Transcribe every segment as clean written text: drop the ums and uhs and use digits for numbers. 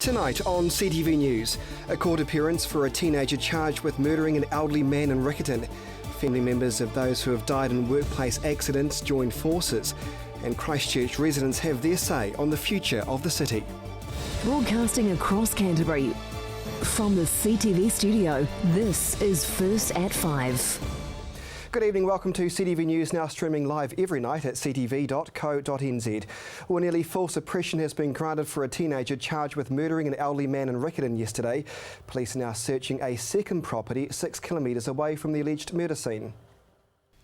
Tonight on CTV News, a court appearance for a teenager charged with murdering an elderly man in Riccarton. Family members of those who have died in workplace accidents join forces, and Christchurch residents have their say on the future of the city. Broadcasting across Canterbury, from the CTV studio, this is First at 5. Good evening, welcome to CTV News, now streaming live every night at ctv.co.nz. Well, nearly full suppression has been granted for a teenager charged with murdering an elderly man in Riccarton yesterday. Police are now searching a second property 6 kilometres away from the alleged murder scene.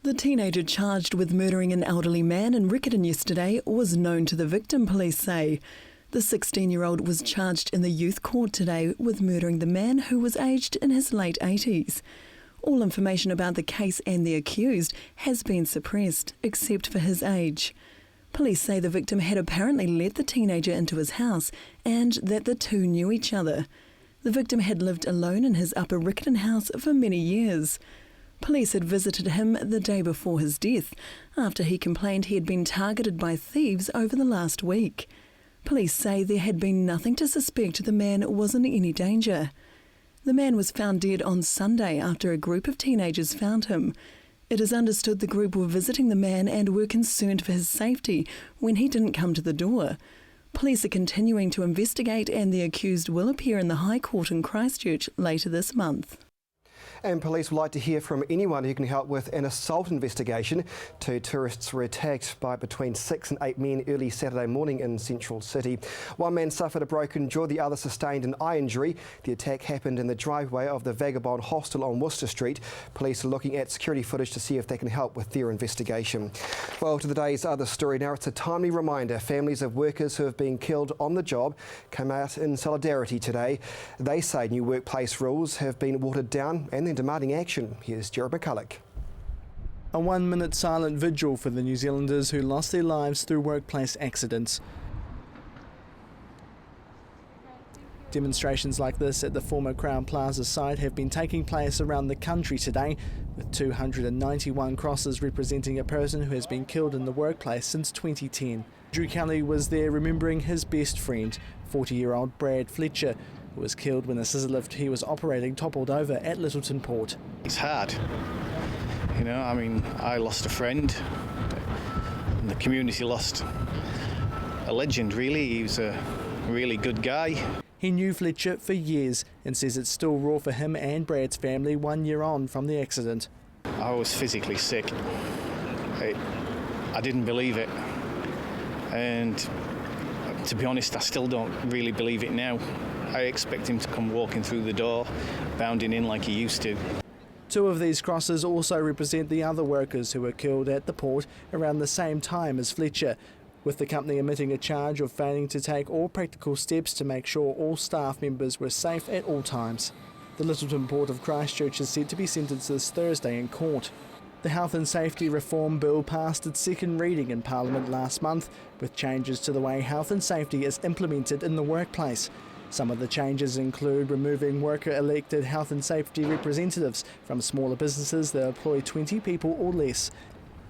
The teenager charged with murdering an elderly man in Riccarton yesterday was known to the victim, police say. The 16-year-old was charged in the youth court today with murdering the man who was aged in his late 80s. All information about the case and the accused has been suppressed, except for his age. Police say the victim had apparently let the teenager into his house and that the two knew each other. The victim had lived alone in his Upper Riccarton house for many years. Police had visited him the day before his death, after he complained he had been targeted by thieves over the last week. Police say there had been nothing to suspect the man was in any danger. The man was found dead on Sunday after a group of teenagers found him. It is understood the group were visiting the man and were concerned for his safety when he didn't come to the door. Police are continuing to investigate and the accused will appear in the High Court in Christchurch later this month. And police would like to hear from anyone who can help with an assault investigation. 2 tourists were attacked by between 6 and 8 men early Saturday morning in Central City. One man suffered a broken jaw, the other sustained an eye injury. The attack happened in the driveway of the Vagabond Hostel on Worcester Street. Police are looking at security footage to see if they can help with their investigation. Well, to the day's other story now, it's a timely reminder. Families of workers who have been killed on the job came out in solidarity today. They say new workplace rules have been watered down and demanding action. Here's Jared McCulloch. A 1-minute silent vigil for the New Zealanders who lost their lives through workplace accidents. Demonstrations like this at the former Crown Plaza site have been taking place around the country today, with 291 crosses representing a person who has been killed in the workplace since 2010. Drew Kelly was there remembering his best friend, 40-year-old Brad Fletcher, who was killed when the scissor lift he was operating toppled over at Littleton Port. It's hard, you know, I mean, I lost a friend, and the community lost a legend really. He was a really good guy. He knew Fletcher for years and says it's still raw for him and Brad's family 1 year on from the accident. I was physically sick. I didn't believe it, and to be honest, I still don't really believe it now. I expect him to come walking through the door, bounding in like he used to. 2 of these crosses also represent the other workers who were killed at the port around the same time as Fletcher, with the company admitting a charge of failing to take all practical steps to make sure all staff members were safe at all times. The Littleton Port of Christchurch is set to be sentenced this Thursday in court. The Health and Safety Reform Bill passed its second reading in Parliament last month, with changes to the way health and safety is implemented in the workplace. Some of the changes include removing worker-elected health and safety representatives from smaller businesses that employ 20 people or less.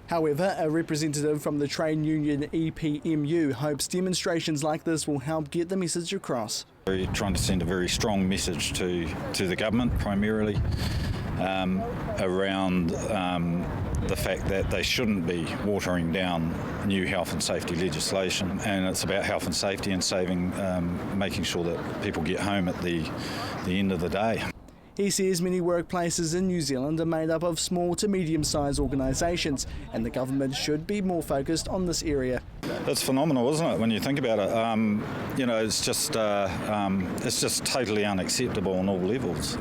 However, a representative from the trade union EPMU hopes demonstrations like this will help get the message across. We're trying to send a very strong message to the government, primarily, around the fact that they shouldn't be watering down new health and safety legislation, and it's about health and safety and saving, making sure that people get home at the end of the day. He says many workplaces in New Zealand are made up of small to medium-sized organisations, and the government should be more focused on this area. It's phenomenal, isn't it, when you think about it? You know, it's just totally unacceptable on all levels,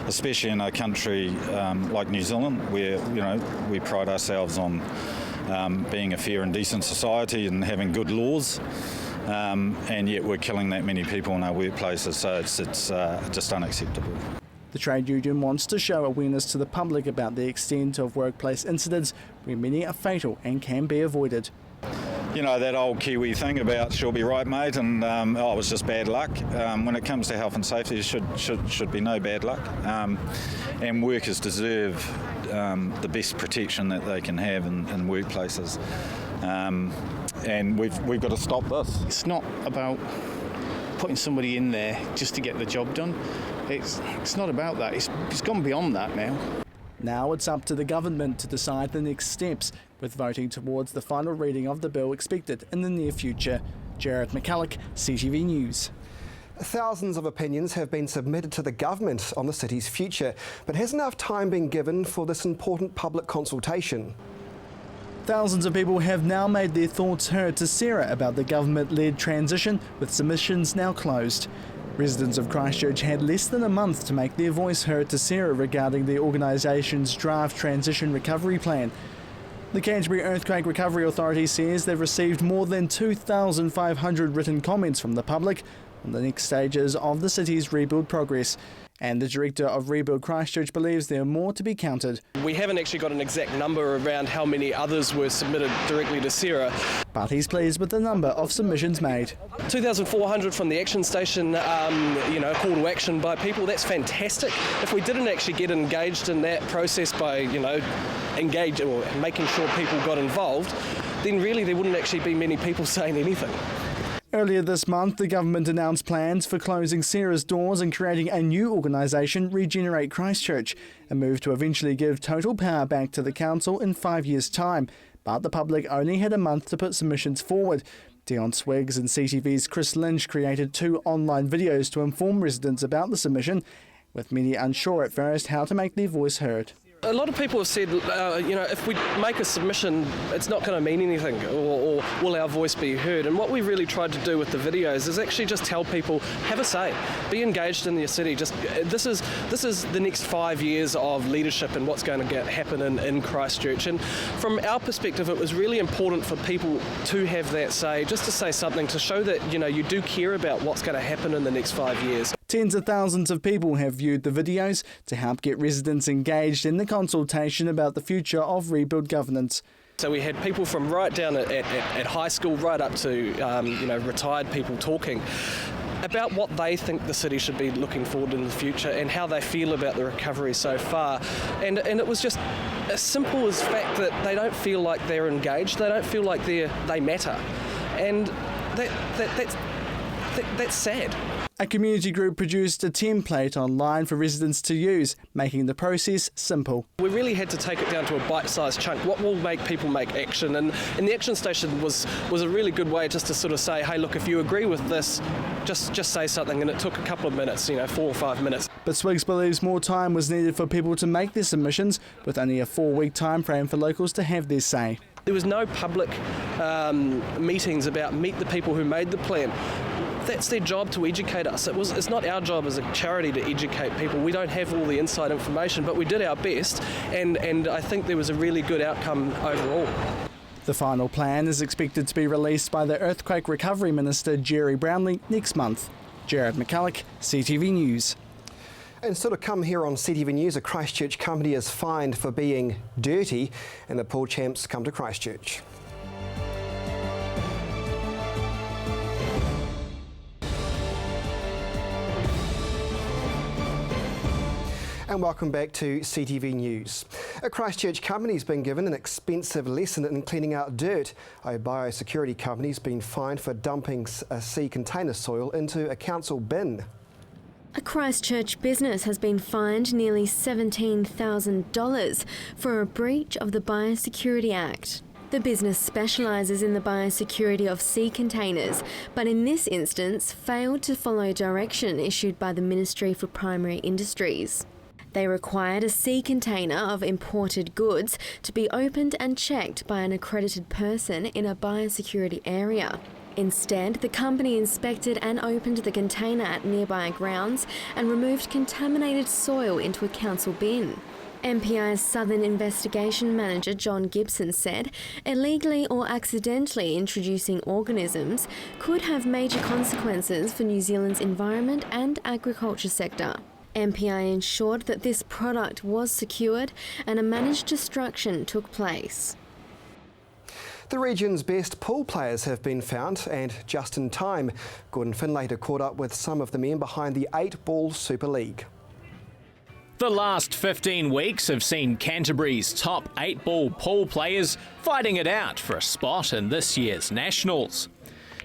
especially in a country like New Zealand, where, you know, we pride ourselves on being a fair and decent society and having good laws. And yet we're killing that many people in our workplaces, so it's just unacceptable. The trade union wants to show awareness to the public about the extent of workplace incidents, where many are fatal and can be avoided. You know, that old Kiwi thing about she'll be right, mate, and it was just bad luck. When it comes to health and safety, there should be no bad luck. And workers deserve the best protection that they can have in workplaces. And we've got to stop this. It's not about putting somebody in there just to get the job done. It's not about that. It's gone beyond that now. Now it's up to the government to decide the next steps, with voting towards the final reading of the bill expected in the near future. Jared McCulloch, CTV News. Thousands of opinions have been submitted to the government on the city's future, but has enough time been given for this important public consultation? Thousands of people have now made their thoughts heard to Sarah about the government-led transition, with submissions now closed. Residents of Christchurch had less than a month to make their voice heard to Sarah regarding the organisation's draft transition recovery plan. The Canterbury Earthquake Recovery Authority says they've received more than 2,500 written comments from the public on the next stages of the city's rebuild progress. And the director of Rebuild Christchurch believes there are more to be counted. We haven't actually got an exact number around how many others were submitted directly to Sarah. But he's pleased with the number of submissions made. 2,400 from the action station, call to action by people, that's fantastic. If we didn't actually get engaged in that process by, engage or making sure people got involved, then really there wouldn't actually be many people saying anything. Earlier this month, the government announced plans for closing Sarah's doors and creating a new organisation, Regenerate Christchurch, a move to eventually give total power back to the council in 5 years' time. But the public only had a month to put submissions forward. Dion Swiggs and CTV's Chris Lynch created 2 online videos to inform residents about the submission, with many unsure at first how to make their voice heard. A lot of people have said, if we make a submission, it's not going to mean anything, or will our voice be heard? And what we really tried to do with the videos is actually just tell people, have a say, be engaged in your city. This is the next 5 years of leadership and what's going to happen in Christchurch. And from our perspective, it was really important for people to have that say, just to say something to show that you do care about what's going to happen in the next 5 years. Tens of thousands of people have viewed the videos to help get residents engaged in the consultation about the future of rebuild governance. So we had people from right down at high school right up to retired people talking about what they think the city should be looking forward in the future and how they feel about the recovery so far. And it was just as simple as the fact that they don't feel like they're engaged, they don't feel like they matter. And that's sad. A community group produced a template online for residents to use, making the process simple. We really had to take it down to a bite-sized chunk. What will make people make action? And the action station was a really good way just to sort of say, hey, look, if you agree with this, just say something. And it took a couple of minutes, 4 or 5 minutes. But Swiggs believes more time was needed for people to make their submissions, with only a 4-week time frame for locals to have their say. There was no public meetings about meet the people who made the plan. That's their job to educate us. It's not our job as a charity to educate people. We don't have all the inside information, but we did our best, and I think there was a really good outcome overall. The final plan is expected to be released by the Earthquake Recovery Minister Jerry Brownlee next month. Jared McCulloch, CTV News. And still to come here on CTV News, a Christchurch company is fined for being dirty, and the pool champs come to Christchurch. And welcome back to CTV News. A Christchurch company's been given an expensive lesson in cleaning out dirt. A biosecurity company's been fined for dumping a sea container soil into a council bin. A Christchurch business has been fined nearly $17,000 for a breach of the Biosecurity Act. The business specialises in the biosecurity of sea containers, but in this instance failed to follow direction issued by the Ministry for Primary Industries. They required a sea container of imported goods to be opened and checked by an accredited person in a biosecurity area. Instead, the company inspected and opened the container at nearby grounds and removed contaminated soil into a council bin. MPI's Southern Investigation Manager John Gibson said illegally or accidentally introducing organisms could have major consequences for New Zealand's environment and agriculture sector. MPI ensured that this product was secured and a managed destruction took place. The region's best pool players have been found, and just in time. Gordon Finlater caught up with some of the men behind the 8-Ball Super League. The last 15 weeks have seen Canterbury's top 8-ball pool players fighting it out for a spot in this year's Nationals.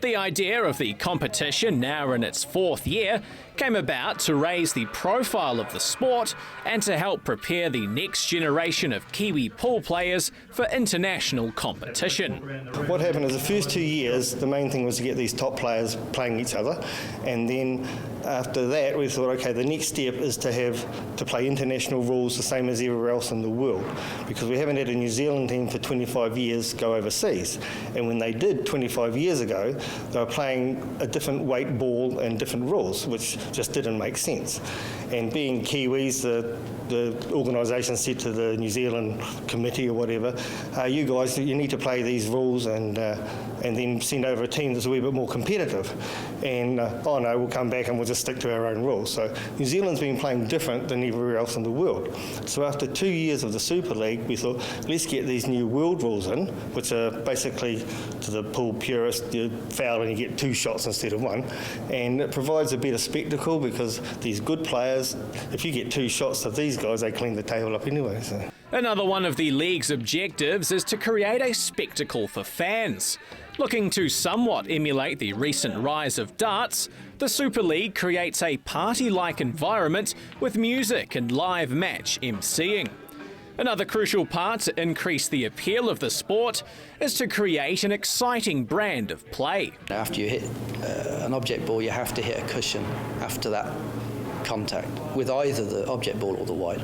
The idea of the competition, now in its fourth year, came about to raise the profile of the sport and to help prepare the next generation of Kiwi pool players for international competition. What happened is the first 2 years, the main thing was to get these top players playing each other, and then after that we thought, okay, the next step is to play international rules the same as everywhere else in the world, because we haven't had a New Zealand team for 25 years go overseas, and when they did 25 years ago, they were playing a different weight ball and different rules, which just didn't make sense. And being Kiwis, the organisation said to the New Zealand committee or whatever, you guys, you need to play these rules and then send over a team that's a wee bit more competitive. And oh no, we'll come back and we'll just stick to our own rules. So New Zealand's been playing different than everywhere else in the world. So after 2 years of the Super League, we thought, let's get these new world rules in, which are basically, to the pool purist, you foul and you get 2 shots instead of 1. And it provides a better spectacle because these good players, if you get 2 shots of these guys, they clean the table up anyway. So. Another one of the league's objectives is to create a spectacle for fans. Looking to somewhat emulate the recent rise of darts, the Super League creates a party-like environment with music and live match emceeing. Another crucial part to increase the appeal of the sport is to create an exciting brand of play. After you hit an object ball, you have to hit a cushion after that contact with either the object ball or the wide.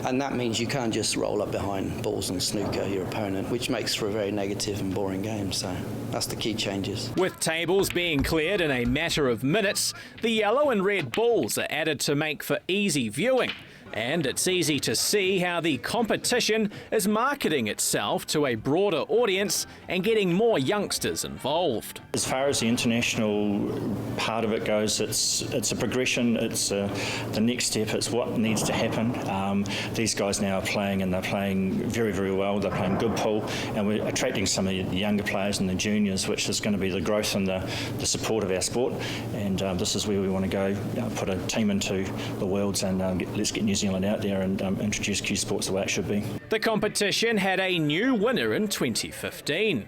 And that means you can't just roll up behind balls and snooker your opponent, which makes for a very negative and boring game. So that's the key changes. With tables being cleared in a matter of minutes, the yellow and red balls are added to make for easy viewing. And it's easy to see how the competition is marketing itself to a broader audience and getting more youngsters involved. As far as the international part of it goes, it's a progression, it's the next step, it's what needs to happen. These guys now are playing, and they're playing very, very well. They're playing good pool, and we're attracting some of the younger players and the juniors, which is going to be the growth and the support of our sport. And this is where we want to go, put a team into the Worlds, and let's get New Zealand out there and introduce Q Sports the way it should be. The competition had a new winner in 2015.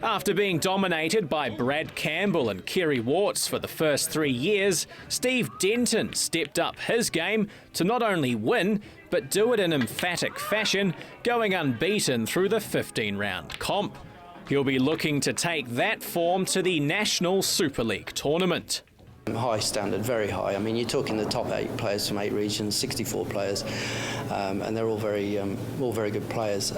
After being dominated by Brad Campbell and Kerry Warts for the first 3 years, Steve Denton stepped up his game to not only win, but do it in emphatic fashion, going unbeaten through the 15-round comp. He'll be looking to take that form to the National Super League tournament. High standard, very high. I mean, you're talking the top 8 players from 8 regions, 64 players, and they're all very good players.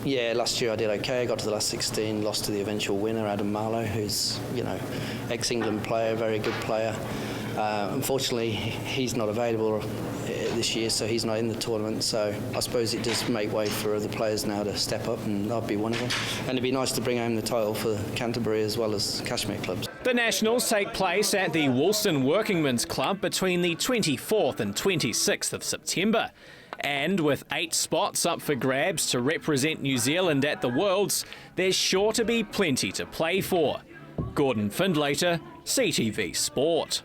Yeah, last year I did okay. I got to the last 16, lost to the eventual winner, Adam Marlowe, who's, ex-England player, very good player. Unfortunately, he's not available this year, so he's not in the tournament. So I suppose it does make way for other players now to step up, and I'll be one of them. And it'd be nice to bring home the title for Canterbury as well as Kashmir clubs. The Nationals take place at the Woolston Workingmen's Club between the 24th and 26th of September. And with 8 spots up for grabs to represent New Zealand at the Worlds, there's sure to be plenty to play for. Gordon Findlater, CTV Sport.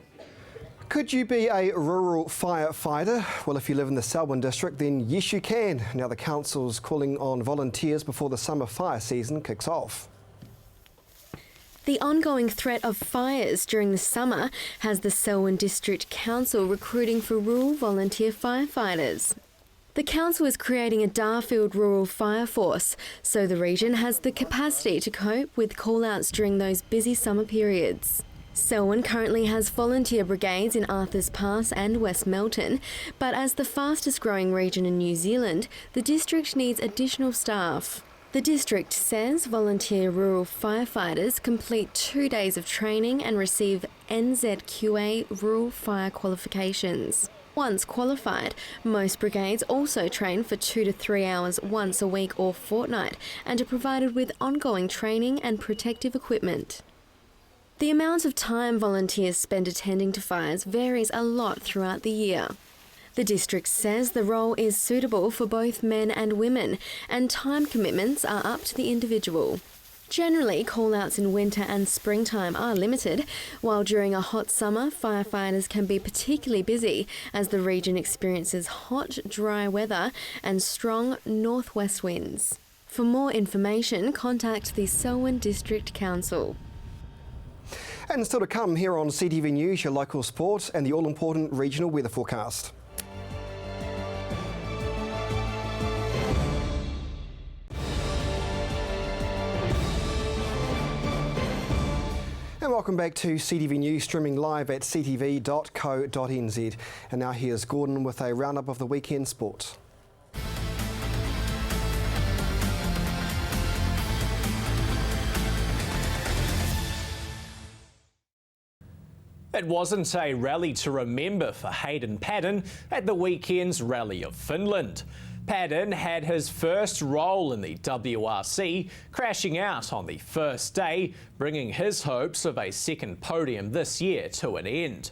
Could you be a rural firefighter? Well, if you live in the Selwyn district, then yes you can. Now the council's calling on volunteers before the summer fire season kicks off. The ongoing threat of fires during the summer has the Selwyn District Council recruiting for rural volunteer firefighters. The council is creating a Darfield Rural Fire Force, so the region has the capacity to cope with call-outs during those busy summer periods. Selwyn currently has volunteer brigades in Arthurs Pass and West Melton, but as the fastest growing region in New Zealand, the district needs additional staff. The district says volunteer rural firefighters complete 2 days of training and receive NZQA rural fire qualifications. Once qualified, most brigades also train for 2 to 3 hours once a week or fortnight and are provided with ongoing training and protective equipment. The amount of time volunteers spend attending to fires varies a lot throughout the year. The district says the role is suitable for both men and women, and time commitments are up to the individual. Generally, call-outs in winter and springtime are limited, while during a hot summer, firefighters can be particularly busy as the region experiences hot, dry weather and strong northwest winds. For more information, contact the Selwyn District Council. And still to come here on CTV News, your local sport and the all-important regional weather forecast. And welcome back to CTV News, streaming live at ctv.co.nz. And now here's Gordon with a roundup of the weekend sport. It wasn't a rally to remember for Hayden Paddon at the weekend's Rally of Finland. Paddon had his first roll in the WRC, crashing out on the first day, bringing his hopes of a second podium this year to an end.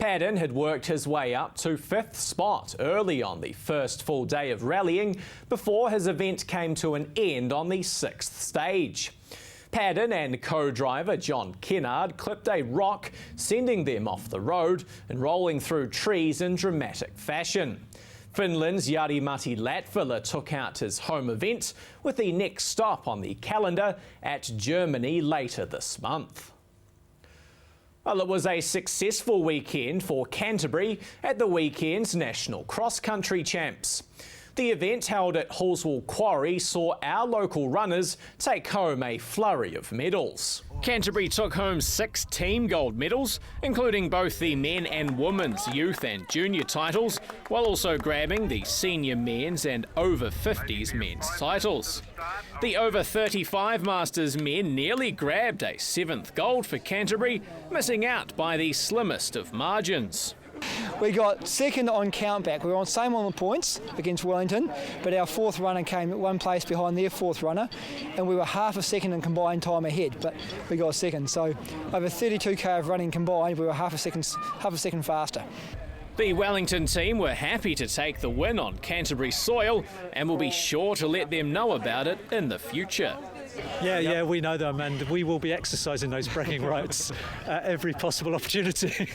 Paddon had worked his way up to 5th spot early on the first full day of rallying before his event came to an end on the 6th stage. Paddon and co-driver John Kennard clipped a rock, sending them off the road and rolling through trees in dramatic fashion. Finland's Jari-Matti Latvala took out his home event, with the next stop on the calendar at Germany later this month. Well, it was a successful weekend for Canterbury at the weekend's National Cross Country Champs. The event held at Hallswell Quarry saw our local runners take home a flurry of medals. Canterbury took home 6 team gold medals, including both the men and women's youth and junior titles, while also grabbing the senior men's and over 50s men's titles. The over 35 Masters men nearly grabbed a 7th gold for Canterbury, missing out by the slimmest of margins. We got second on countback. We were on same on the points against Wellington, but our 4th runner came at 1 place behind their 4th runner, and we were half a second in combined time ahead, but we got second. So over 32k of running combined, we were half a second faster. The Wellington team were happy to take the win on Canterbury soil and will be sure to let them know about it in the future. Yeah, we know them, and we will be exercising those bragging rights at every possible opportunity.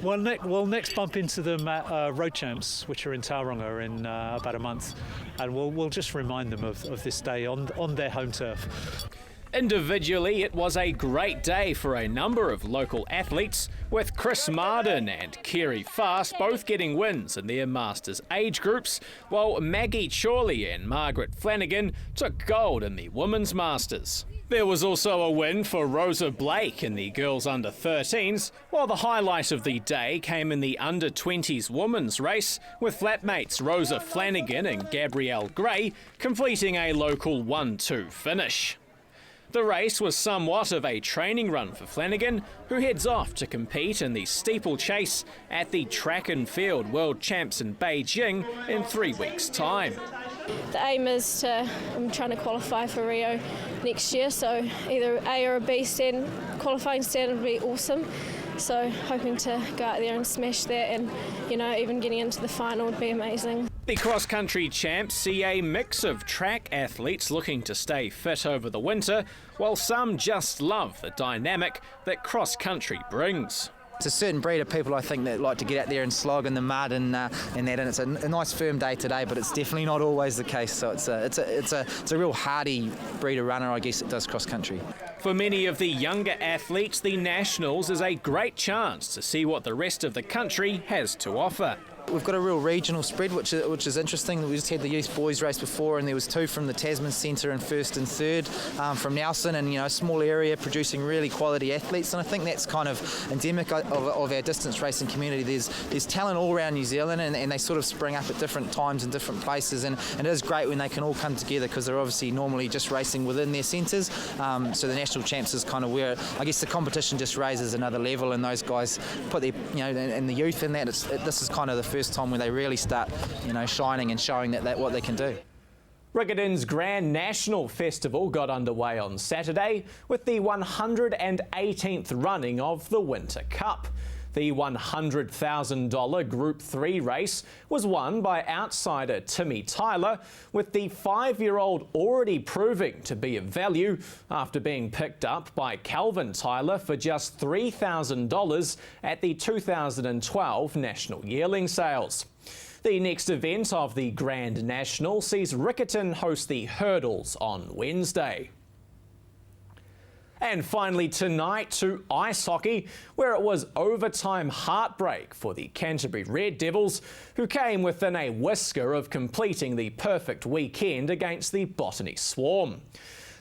We'll next bump into them at Road Champs, which are in Tauranga in about a month, and we'll just remind them of this day on their home turf. Individually, it was a great day for a number of local athletes, with Chris Marden and Kerry Fast both getting wins in their Masters age groups, while Maggie Chorley and Margaret Flanagan took gold in the Women's Masters. There was also a win for Rosa Blake in the girls under 13s, while the highlight of the day came in the under 20s women's race, with flatmates Rosa Flanagan and Gabrielle Gray completing a local 1-2 finish. The race was somewhat of a training run for Flanagan, who heads off to compete in the steeplechase at the Track and Field World Champs in Beijing in 3 weeks' time. The aim is I'm trying to qualify for Rio next year, so either A or a B qualifying stand would be awesome. So hoping to go out there and smash that, and even getting into the final would be amazing. The cross-country champs see a mix of track athletes looking to stay fit over the winter, while some just love the dynamic that cross-country brings. It's a certain breed of people, I think, that like to get out there and slog in the mud and it's a nice firm day today, but it's definitely not always the case. So it's a real hardy breed of runner, I guess, that does cross country. For many of the younger athletes, the Nationals is a great chance to see what the rest of the country has to offer. We've got a real regional spread, which is interesting. We just had the youth boys race before, and there was 2 from the Tasman Centre in 1st and 3rd from Nelson, and a small area producing really quality athletes. And I think that's kind of endemic of our distance racing community. There's talent all around New Zealand, and they sort of spring up at different times in different places. And it is great when they can all come together, because they're obviously normally just racing within their centres. So the national champs is kind of where I guess the competition just raises another level, and those guys put their and the youth in that. This is kind of the first time when they really start, shining and showing that what they can do. Riccarton's Grand National Festival got underway on Saturday with the 118th running of the Winter Cup. The $100,000 Group 3 race was won by outsider Timmy Tyler, with the 5-year-old already proving to be of value after being picked up by Calvin Tyler for just $3,000 at the 2012 National Yearling Sales. The next event of the Grand National sees Riccarton host the Hurdles on Wednesday. And finally tonight to ice hockey, where it was overtime heartbreak for the Canterbury Red Devils, who came within a whisker of completing the perfect weekend against the Botany Swarm.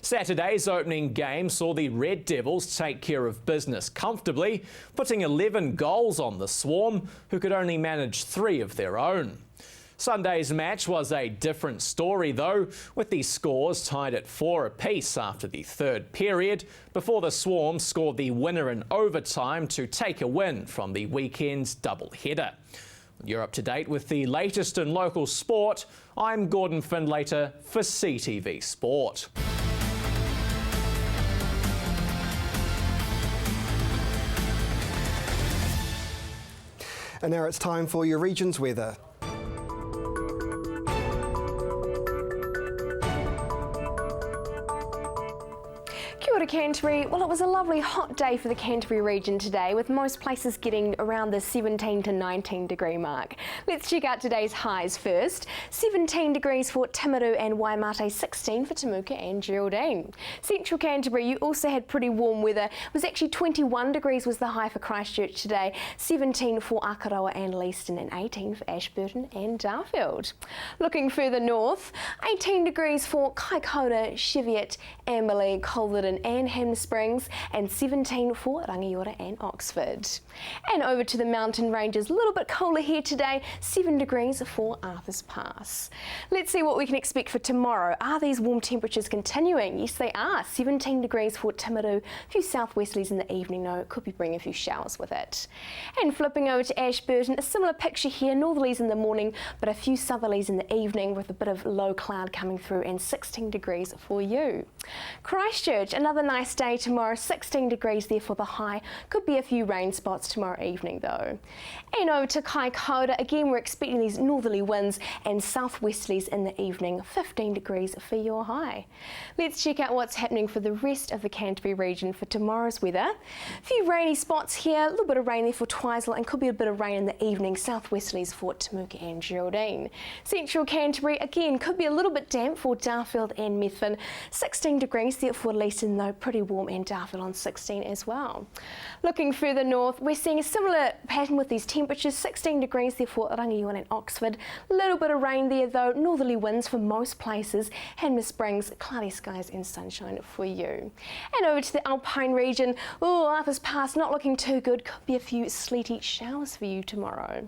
Saturday's opening game saw the Red Devils take care of business comfortably, putting 11 goals on the Swarm, who could only manage 3 of their own. Sunday's match was a different story though, with the scores tied at 4 apiece after the third period, before the Swarm scored the winner in overtime to take a win from the weekend's doubleheader. You're up to date with the latest in local sport. I'm Gordon Findlater for CTV Sport. And now it's time for your region's weather. Kia ora Canterbury. Well, it was a lovely hot day for the Canterbury region today, with most places getting around the 17 to 19 degree mark. Let's check out today's highs first. 17 degrees for Timaru and Waimate, 16 for Temuka and Geraldine. Central Canterbury, you also had pretty warm weather. It was actually 21 degrees was the high for Christchurch today, 17 for Akaroa and Leeston, and 18 for Ashburton and Darfield. Looking further north, 18 degrees for Kaikoura, Cheviot, Amberley, Calverton and Ham Springs, and 17 for Rangiora and Oxford. And over to the mountain ranges, a little bit cooler here today, 7 degrees for Arthur's Pass. Let's see what we can expect for tomorrow. Are these warm temperatures continuing? Yes, they are. 17 degrees for Timaru, a few southwesterlies in the evening though, it could be bringing a few showers with it. And flipping over to Ashburton, a similar picture here, northerlies in the morning, but a few southerlies in the evening with a bit of low cloud coming through, and 16 degrees for you. Christchurch, another nice day tomorrow, 16 degrees there for the high. Could be a few rain spots tomorrow evening though. And over to Kaikoura, again we're expecting these northerly winds and southwesterlies in the evening, 15 degrees for your high. Let's check out what's happening for the rest of the Canterbury region for tomorrow's weather. A few rainy spots here, a little bit of rain there for Twizel, and could be a bit of rain in the evening, southwesterlies for Temuka and Geraldine. Central Canterbury, again, could be a little bit damp for Darfield and Methven, 16 degrees there for Leeston though, pretty warm, and Darfield on 16 as well. Looking further north, we're seeing a similar pattern with these temperatures, 16 degrees there for Rangiora and Oxford, a little bit of rain there though, northerly winds for most places, Hanmer Springs, cloudy skies and sunshine for you. And over to the Alpine region, Arthur's Pass not looking too good, could be a few sleety showers for you tomorrow.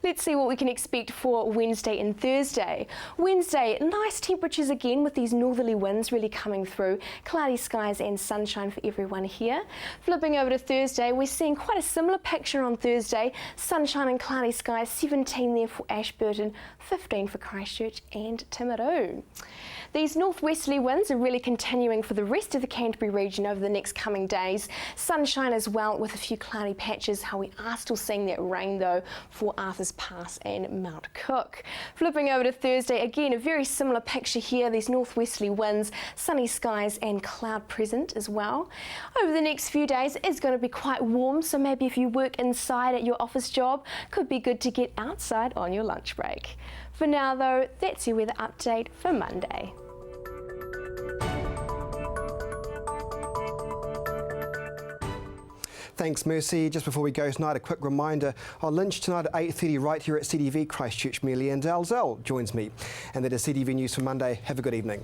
Let's see what we can expect for Wednesday and Thursday. Wednesday, nice temperatures again with these northerly winds really coming through, cloudy skies and sunshine for everyone here. Flipping over to Thursday, we're seeing quite a similar picture on Thursday, sunshine and cloudy skies, 17 there for Ashburton, 15 for Christchurch and Timaru. These northwesterly winds are really continuing for the rest of the Canterbury region over the next coming days. Sunshine as well with a few cloudy patches. How we are still seeing that rain though for Arthur's Pass and Mount Cook. Flipping over to Thursday, again a very similar picture here. These northwesterly winds, sunny skies and cloud present as well. Over the next few days it's going to be quite warm, so maybe if you work inside at your office job, could be good to get outside on your lunch break. For now though, that's your weather update for Monday. Thanks, Mercy. Just before we go tonight, a quick reminder on Lynch tonight at 8:30 right here at CTV Christchurch. Leanne Dalzell joins me. And that is CTV News for Monday. Have a good evening.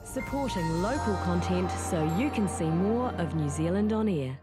Supporting local content so you can see more of New Zealand on air.